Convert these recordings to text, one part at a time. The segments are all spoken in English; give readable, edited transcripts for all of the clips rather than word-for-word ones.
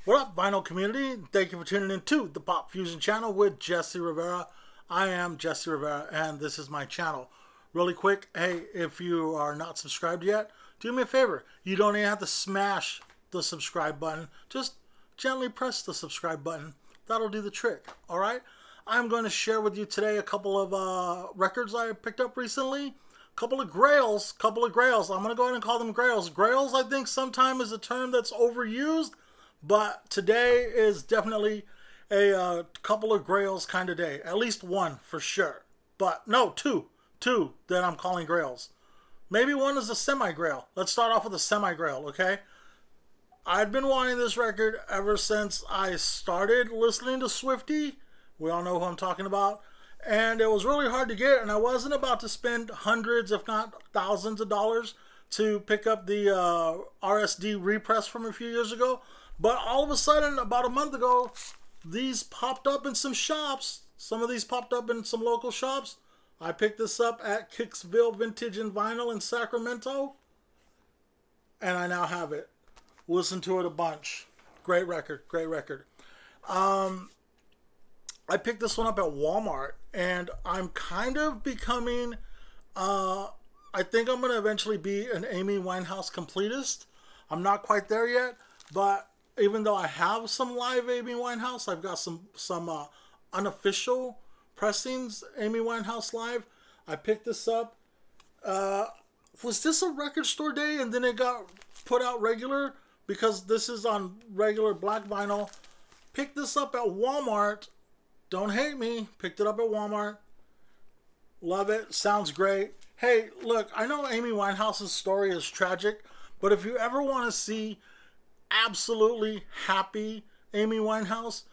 What up, vinyl community? Thank you for tuning in to the Pop Fusion channel with Jesse Rivera. I am Jesse Rivera, and this is my channel. Really quick, hey, if you are not subscribed yet, do me a favor. You don't even have to smash the subscribe button. Just gently press the subscribe button. That'll do the trick, all right? I'm going to share with you today a couple of records I picked up recently. Couple of grails. I'm going to go ahead and call them grails. Grails, I think, sometimes is a term that's overused. But today is definitely a couple of grails kind of day. At least one for sure. But no, two that I'm calling grails. Maybe one is a semi-grail. Let's start off with a semi-grail, okay? I've been wanting this record ever since I started listening to Swiftie. We all know who I'm talking about. And it was really hard to get, and I wasn't about to spend hundreds, if not thousands of dollars to pick up the RSD repress from a few years ago. But all of a sudden, about a month ago, these popped up in some shops. Some of these popped up in some local shops. I picked this up at Kicksville Vintage and Vinyl in Sacramento. And I now have it. Listen to it a bunch. Great record, great record. I picked this one up at Walmart. And I'm kind of becoming, I think I'm going to eventually be an Amy Winehouse completist. I'm not quite there yet, but even though I have some live Amy Winehouse, I've got some unofficial pressings Amy Winehouse live. I picked this up. Was this a record store day and then it got put out regular? Because this is on regular black vinyl. Picked this up at Walmart. Don't hate me. Picked it up at Walmart. Love it. Sounds great. Hey, look, I know Amy Winehouse's story is tragic, but if you ever want to see absolutely happy Amy Winehouse,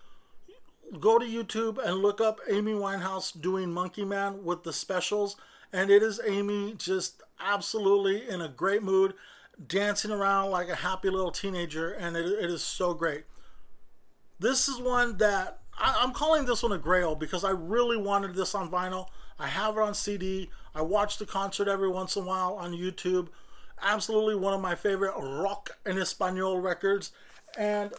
go to YouTube and look up Amy Winehouse doing Monkey Man with the specials, and it is Amy just absolutely in a great mood, dancing around like a happy little teenager, and it is so great. This is one that I'm calling this one a grail because I really wanted this on vinyl. I have it on CD. I watch the concert every once in a while on YouTube. Absolutely one of my favorite rock en español records. And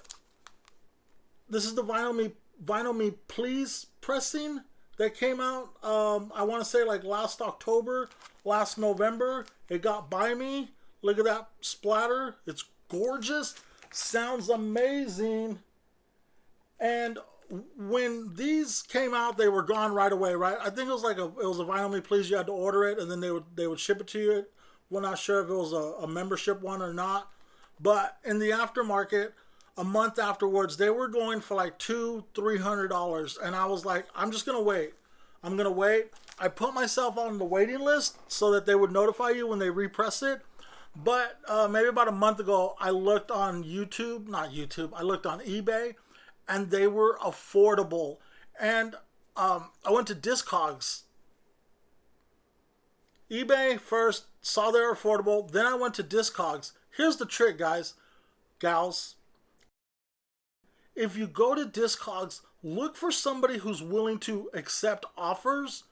this is the Vinyl Me Please pressing that came out, I want to say like last October, last November. It got by me. Look at that splatter. It's gorgeous. Sounds amazing. And when these came out, they were gone right away, right? I think it was like it was a Vinyl Me Please. You had to order it, and then they would ship it to you. We're not sure if it was a membership one or not. But in the aftermarket, a month afterwards, they were going for like $200-300. And I was like, I'm just going to wait. I'm going to wait. I put myself on the waiting list so that they would notify you when they repress it. But maybe about a month ago, I looked on I looked on eBay, and they were affordable. And I went to Discogs. eBay first, saw they were affordable. Then I went to Discogs. Here's the trick, guys, gals. If you go to Discogs, look for somebody who's willing to accept offers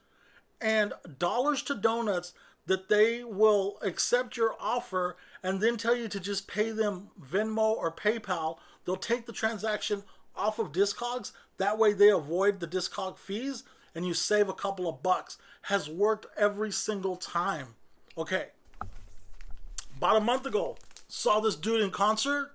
and dollars to donuts that they will accept your offer and then tell you to just pay them Venmo or PayPal. They'll take the transaction off of Discogs. That way they avoid the Discog fees and you save a couple of bucks. Has worked every single time. Okay. About a month ago, saw this dude in concert.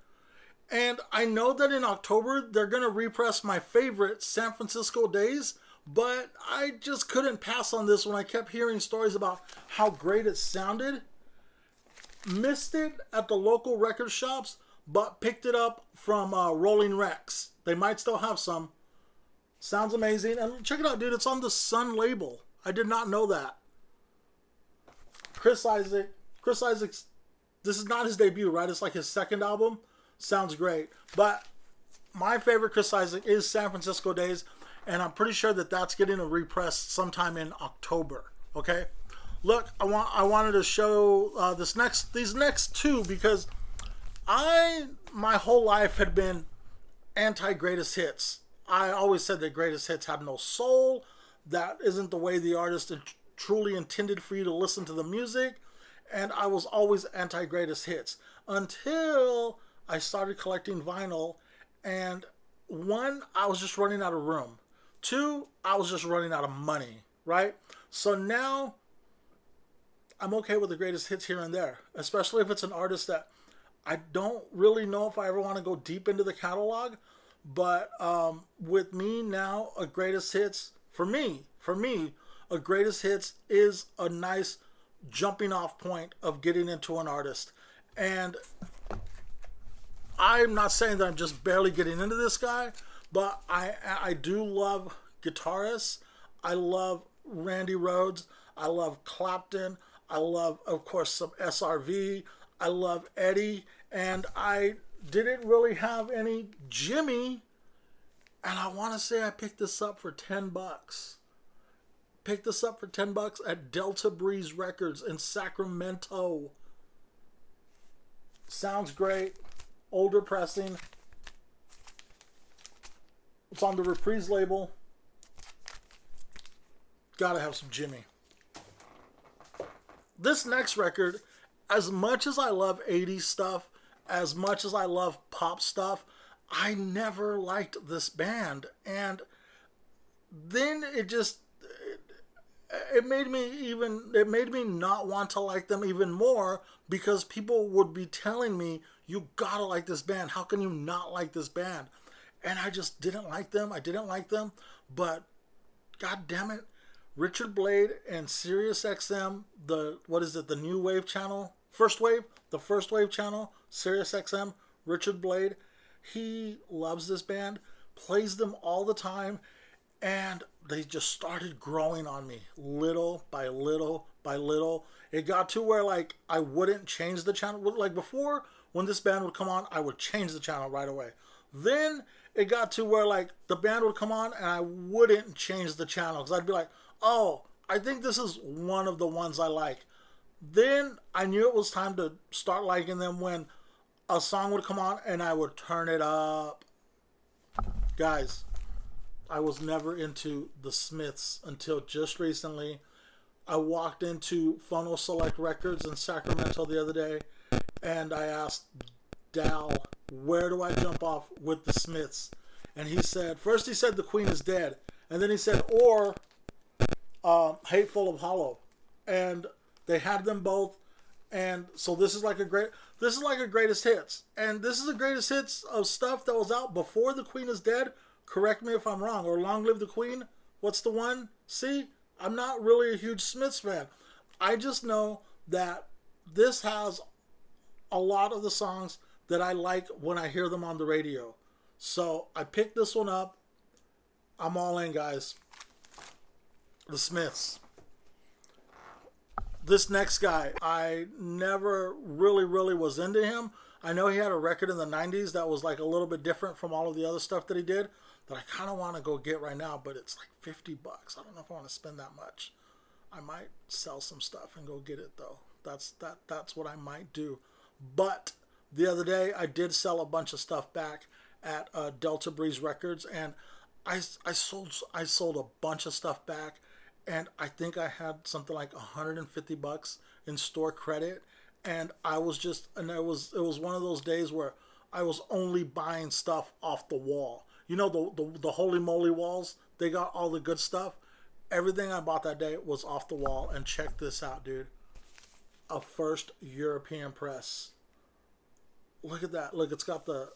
And I know that in October, they're going to repress my favorite San Francisco Days. But I just couldn't pass on this when I kept hearing stories about how great it sounded. Missed it at the local record shops, but picked it up from Rolling Rex. They might still have some. Sounds amazing. And check it out, dude. It's on the Sun label. I did not know that. Chris Isaac's, this is not his debut, right? It's like his second album. Sounds great. But my favorite Chris Isaac is San Francisco Days. And I'm pretty sure that that's getting a repress sometime in October. Okay? Look, I wanted to show these next two because my whole life had been anti-greatest hits. I always said that greatest hits had no soul. That isn't the way the artist truly intended for you to listen to the music. And I was always anti-greatest hits until I started collecting vinyl And one, I was just running out of room. Two, I was just running out of money, right? So now I'm okay with the greatest hits here and there, especially if it's an artist that I don't really know if I ever want to go deep into the catalog. But with me now, a greatest hits, for me, a greatest hits is a nice jumping off point of getting into an artist. And I'm not saying that I'm just barely getting into this guy, but I do love guitarists. I love Randy Rhoads. I love Clapton. I love, of course, some SRV. I love Eddie. And I didn't really have any Jimmy. And I want to say I picked this up for $10. Picked this up for $10 at Delta Breeze Records in Sacramento. Sounds great. Older pressing. It's on the Reprise label. Gotta have some Jimmy. This next record, as much as I love 80s stuff, as much as I love pop stuff, I never liked this band. And then it made me not want to like them even more, because people would be telling me, you gotta like this band. How can you not like this band? And I just didn't like them. I didn't like them. But god damn it, Richard Blade and Sirius XM, the New Wave channel, the First Wave channel, Sirius XM, Richard Blade, he loves this band, plays them all the time, and they just started growing on me little by little by little. It got to where, like, I wouldn't change the channel. Like, before, when this band would come on, I would change the channel right away. Then it got to where, like, the band would come on and I wouldn't change the channel, because I'd be like, oh, I think this is one of the ones I like. Then I knew it was time to start liking them when a song would come on and I would turn it up. Guys, I was never into the Smiths until just recently. I walked into Phono Select Records in Sacramento the other day, and I asked Dal, where do I jump off with the Smiths? And he said, first he said The Queen is Dead, and then he said, or Hateful of Hollow. And they had them both, and so this is like a greatest hits. And this is a greatest hits of stuff that was out before The Queen is Dead. Correct me if I'm wrong. Or Long Live the Queen. What's the one? See, I'm not really a huge Smiths fan. I just know that this has a lot of the songs that I like when I hear them on the radio. So I picked this one up. I'm all in, guys. The Smiths. This next guy, I never really was into him. I know he had a record in the 90s that was like a little bit different from all of the other stuff that he did, that I kind of want to go get right now, but it's like $50. I don't know if I want to spend that much. I might sell some stuff and go get it, though. That's what I might do. But the other day, I did sell a bunch of stuff back at Delta Breeze Records, and I sold a bunch of stuff back, and I think I had something like $150 in store credit, and it was one of those days where I was only buying stuff off the wall. You know, the Holy Moly walls, they got all the good stuff. Everything I bought that day was off the wall. And check this out, dude. A first European press. Look at that. Look, it's got the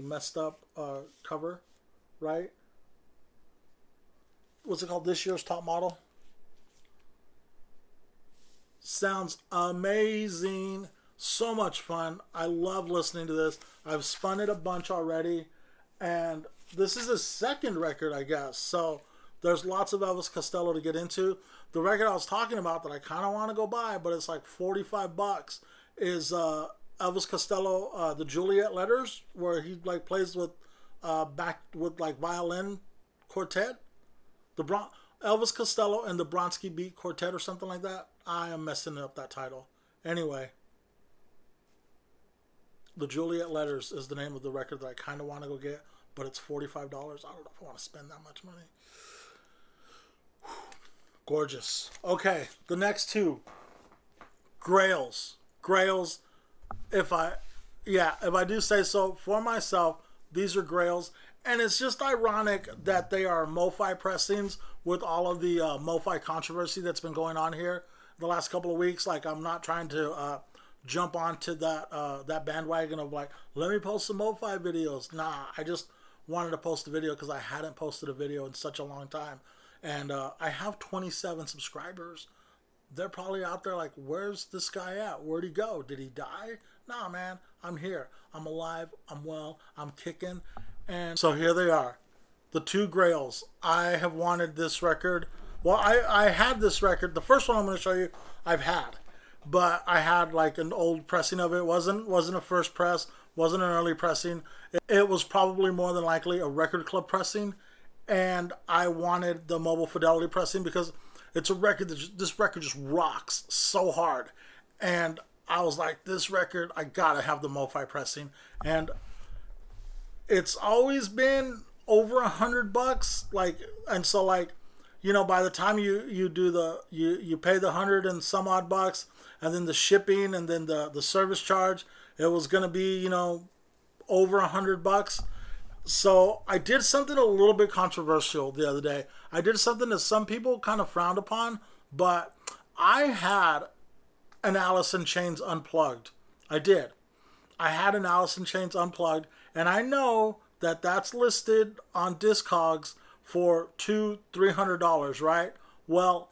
messed up cover, right? What's it called? This year's top model. Sounds amazing. So much fun. I love listening to this. I've spun it a bunch already. And this is his second record, I guess. So there's lots of Elvis Costello to get into. The record I was talking about that I kind of want to go buy, but it's like $45, is Elvis Costello, the Juliet Letters, where he like plays with like violin quartet. Elvis Costello and the Bronski Beat Quartet or something like that. I am messing up that title. Anyway, the Juliet Letters is the name of the record that I kind of want to go get, but it's $45. I don't know if I want to spend that much money. Gorgeous. Okay, the next two. Grails. If I do say so for myself, These are grails. And it's just ironic that they are MoFi pressings with all of the MoFi controversy that's been going on here the last couple of weeks. Like, I'm not trying to jump onto that bandwagon of like, let me post some MoFi videos. Nah, I just wanted to post a video because I hadn't posted a video in such a long time. And I have 27 subscribers. They're probably out there like, where's this guy at? Where'd he go? Did he die? Nah, man, I'm here. I'm alive. I'm well. I'm kicking. And so here they are, the two grails. I have wanted this record. Well, I had this record. The first one I'm going to show you, I've had. But I had like an old pressing of it. It wasn't a first press. Wasn't an early pressing. It was probably more than likely a record club pressing. And I wanted the mobile fidelity pressing because it's a record this record just rocks so hard. And I was like, this record, I gotta have the MoFi pressing. And it's always been over $100. Like, and so like, you know, by the time you do you pay the 100 and some odd bucks, and then the shipping and then the service charge, it was gonna be, you know, over $100. So I did something a little bit controversial the other day. I did something that some people kind of frowned upon, but I had an Alice in Chains Unplugged. I did. I had an Alice in Chains Unplugged, and I know that that's listed on Discogs for $200-300, right? Well,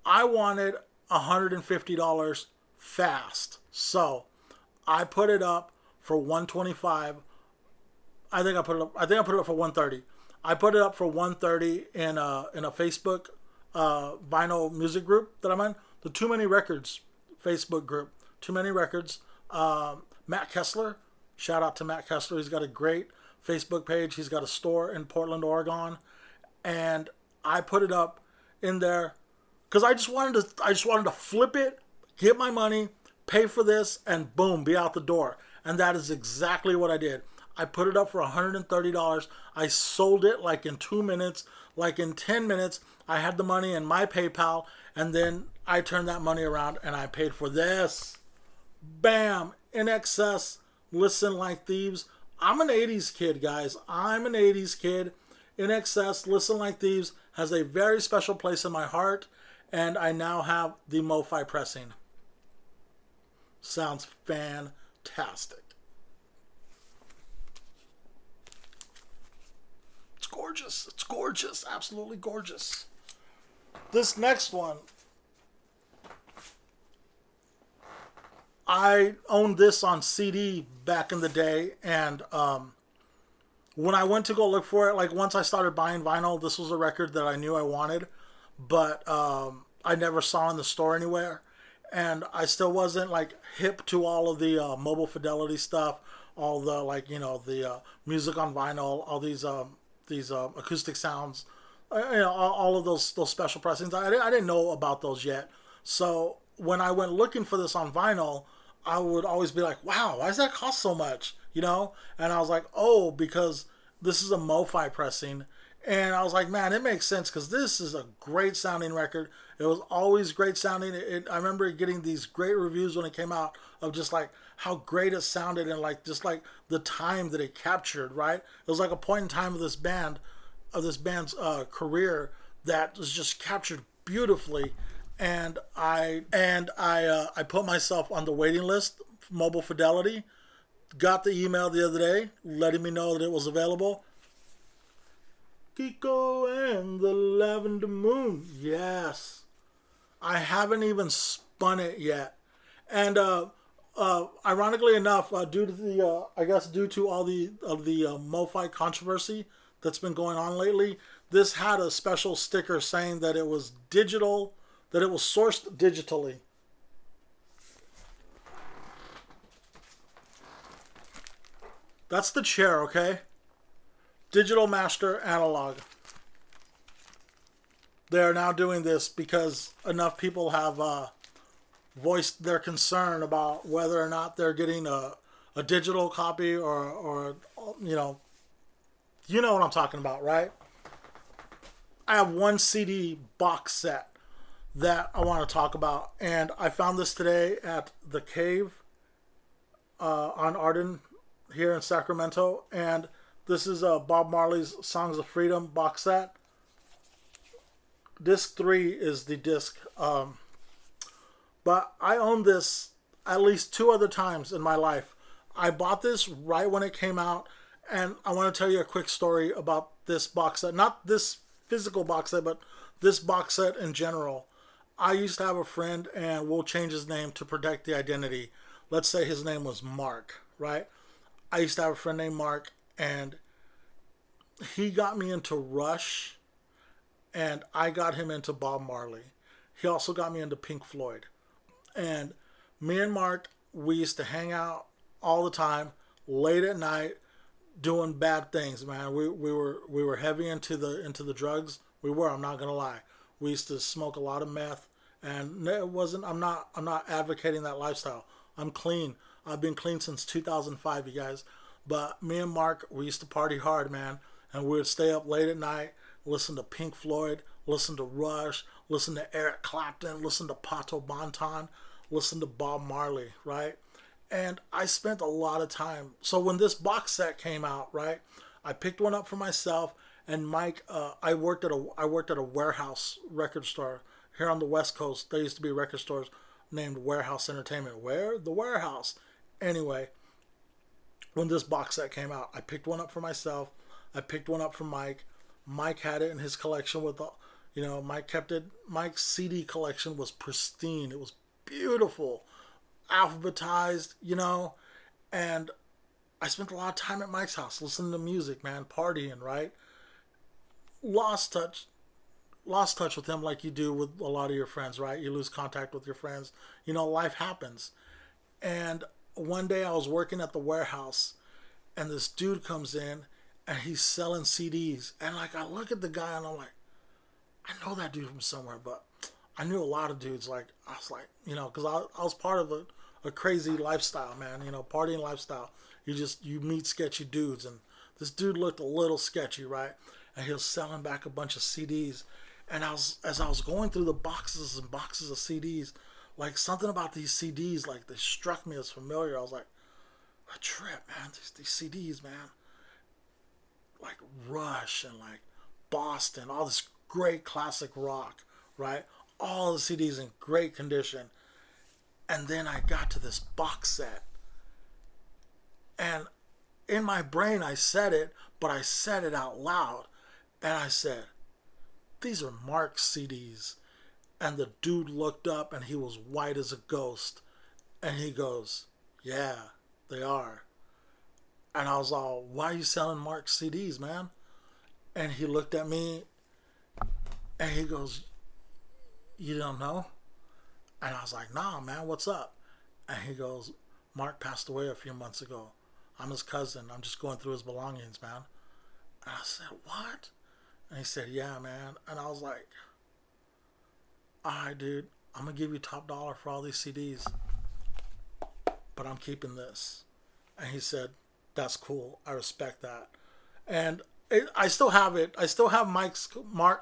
I wanted $150 fast, so I put it up for $125. I think I put it up for $130. I put it up for $130 in a Facebook vinyl music group that I'm in, the Too Many Records Facebook group. Too Many Records. Matt Kessler, shout out to Matt Kessler. He's got a great Facebook page. He's got a store in Portland, Oregon, and I put it up in there because I just wanted to flip it, get my money, pay for this, and boom, be out the door. And that is exactly what I did. I put it up for $130. I sold it like in 2 minutes. Like in 10 minutes, I had the money in my PayPal, and then I turned that money around and I paid for this. Bam! In excess, Listen Like Thieves. I'm an 80s kid, guys. I'm an 80s kid. In excess, Listen Like Thieves has a very special place in my heart, and I now have the MoFi pressing. Sounds fantastic. Gorgeous. It's gorgeous. Absolutely gorgeous. This next one, I owned this on CD back in the day, and when I went to go look for it, like once I started buying vinyl, this was a record that I knew I wanted, but I never saw in the store anywhere, and I still wasn't like hip to all of the mobile fidelity stuff, all the like, you know, the music on vinyl, all these acoustic sounds, you know, all of those special pressings. I didn't know about those yet. So when I went looking for this on vinyl, I would always be like, wow, why does that cost so much? You know? And I was like, oh, because this is a MoFi pressing. And I was like, man, it makes sense because this is a great sounding record. It was always great sounding. I remember getting these great reviews when it came out of just like how great it sounded and like just like the time that it captured, right? It was like a point in time of this band's career that was just captured beautifully. And I put myself on the waiting list, Mobile Fidelity. Got the email the other day letting me know that it was available. Kiko and the Lavender Moon. Yes. I haven't even spun it yet. And ironically enough, due to all the MoFi controversy that's been going on lately, this had a special sticker saying that it was digital, that it was sourced digitally. That's the chair, okay? Digital Master Analog. They're now doing this because enough people have voiced their concern about whether or not they're getting a digital copy or you know what I'm talking about, right? I have one CD box set that I want to talk about, and I found this today at the Cave on Arden here in Sacramento, and This is Bob Marley's Songs of Freedom box set. Disc 3 is the disc. But I owned this at least 2 other times in my life. I bought this right when it came out, and I want to tell you a quick story about this box set. Not this physical box set, but this box set in general. I used to have a friend, and we'll change his name to protect the identity. Let's say his name was Mark, right? I used to have a friend named Mark, and he got me into Rush, and I got him into Bob Marley. He also got me into Pink Floyd. And me and Mark, we used to hang out all the time, late at night, doing bad things, man. We were heavy into the drugs. We were, I'm not gonna lie. We used to smoke a lot of meth, and it wasn't. I'm not advocating that lifestyle. I'm clean. I've been clean since 2005, you guys. But me and Mark, we used to party hard, man, and we would stay up late at night, listen to Pink Floyd, listen to Rush, listen to Eric Clapton, listen to Pato Banton, listen to Bob Marley, right? And I spent a lot of time. So when this box set came out, right, I picked one up for myself. And Mike, I worked at a Winehouse record store here on the West Coast. There used to be record stores named Winehouse Entertainment. Where? The Winehouse. Anyway, when this box set came out, I picked one up for myself. I picked one up for Mike. Mike had it in his collection with, Mike kept it. Mike's CD collection was pristine. It was beautiful, alphabetized, and I spent a lot of time at Mike's house listening to music, man, partying, right? Lost touch with him like you do with a lot of your friends, right? You lose contact with your friends. Life happens. And one day I was working at the warehouse, and this dude comes in, and he's selling CDs. And I look at the guy, and I'm like, I know that dude from somewhere, but I knew a lot of dudes. I was like, because I was part of a crazy lifestyle, man. Partying lifestyle. You meet sketchy dudes, and this dude looked a little sketchy, right? And he was selling back a bunch of CDs. And as I was going through the boxes and boxes of CDs, something about these CDs, they struck me as familiar. I was like, a trip, man. These CDs, man. Rush and Boston, all this great classic rock, right? All the CDs in great condition. And then I got to this box set. And in my brain I said it, but I said it out loud. And I said, these are Mark's CDs. And the dude looked up, and he was white as a ghost. And he goes, yeah, they are. And I was all, why are you selling Mark's CDs, man? And he looked at me, and he goes, you don't know? And I was like, nah, man, what's up? And he goes, Mark passed away a few months ago. I'm his cousin. I'm just going through his belongings, man. And I said, what? And he said, yeah, man. And I was like, all right, dude, I'm going to give you top dollar for all these CDs, but I'm keeping this. And he said, that's cool. I respect that. And I still have it. I still have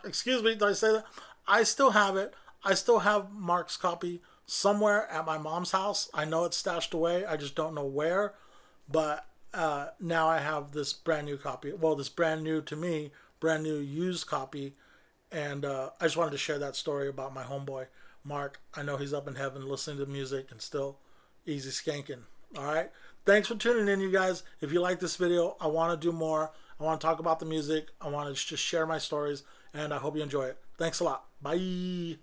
excuse me, did I say that? I still have it. I still have Mark's copy somewhere at my mom's house. I know it's stashed away. I just don't know where. But now I have this brand new copy. Well, this brand new to me, brand new used copy. And I just wanted to share that story about my homeboy, Mark. I know he's up in heaven listening to music and still easy skanking. All right. Thanks for tuning in, you guys. If you like this video, I want to do more. I want to talk about the music. I want to just share my stories. And I hope you enjoy it. Thanks a lot. Bye.